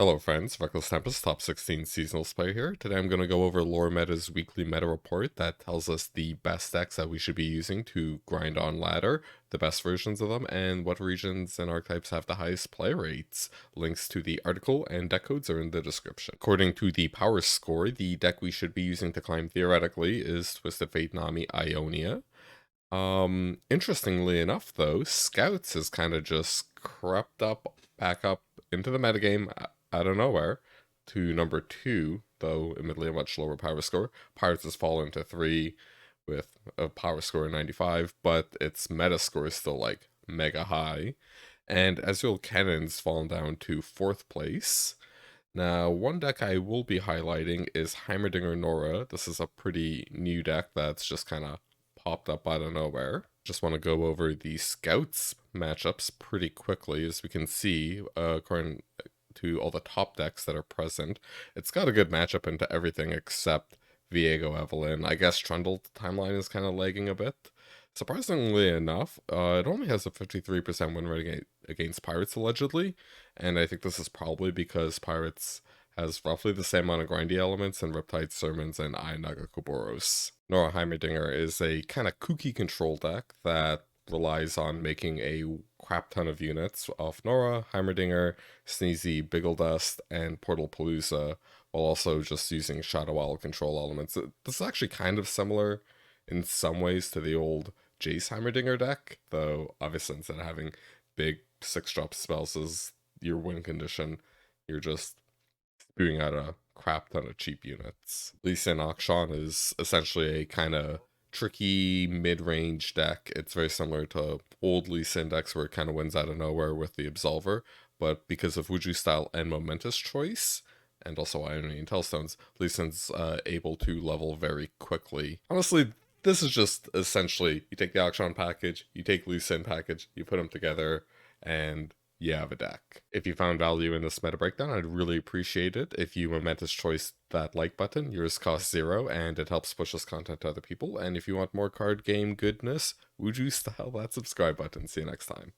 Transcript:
Hello friends, Reckless Tempest Top 16 Seasonals player here. Today I'm going to go over Lor-Meta's weekly meta report that tells us the best decks that we should be using to grind on ladder, the best versions of them, and what regions and archetypes have the highest play rates. Links to the article and deck codes are in the description. According to the power score, the deck we should be using to climb theoretically is Twisted Fate Nami Ionia. Interestingly enough though, Scouts has kind of just crept back up into the metagame out of nowhere to number 2, though admittedly a much lower power score. Pirates has fallen to 3 with a power score of 95, but its meta score is still like mega high. And Ezreal Cannon's fallen down to 4th place. Now, one deck I will be highlighting is Heimerdinger Nora. This is a pretty new deck that's just kind of popped up out of nowhere. Just want to go over the Scouts matchups pretty quickly. As we can see, according to all the top decks that are present, it's got a good matchup into everything except Viego Evelyn. I guess Trundle timeline is kind of lagging a bit. Surprisingly enough, it only has a 53% win rate against Pirates, allegedly, and I think this is probably because Pirates has roughly the same amount of grindy elements in Riptide Sermons and Ionaga Koboros. Nora Heimerdinger is a kind of kooky control deck that relies on making a crap ton of units off Nora, Heimerdinger, Sneezy, Biggledust, and Portal Palooza, while also just using Shadow Owl control elements. This is actually kind of similar in some ways to the old Jace Heimerdinger deck, though obviously instead of having big 6-drop spells as your win condition, you're just spewing out a crap ton of cheap units. Lee Sin Akshan is essentially a kind of tricky mid-range deck. It's very similar to old Lee Sin decks where it kind of wins out of nowhere with the Absolver, but because of Wuju style and Momentous Choice, and also Irony and Tellstones, Lee Sin's able to level very quickly. Honestly, this is just essentially, you take the Akshan package, you take Lee Sin package, you put them together, and you have a deck. If you found value in this meta breakdown, I'd really appreciate it if you momentous choice that like button. Yours costs 0 and it helps push this content to other people. And if you want more card game goodness, Wuju style that subscribe button. See you next time.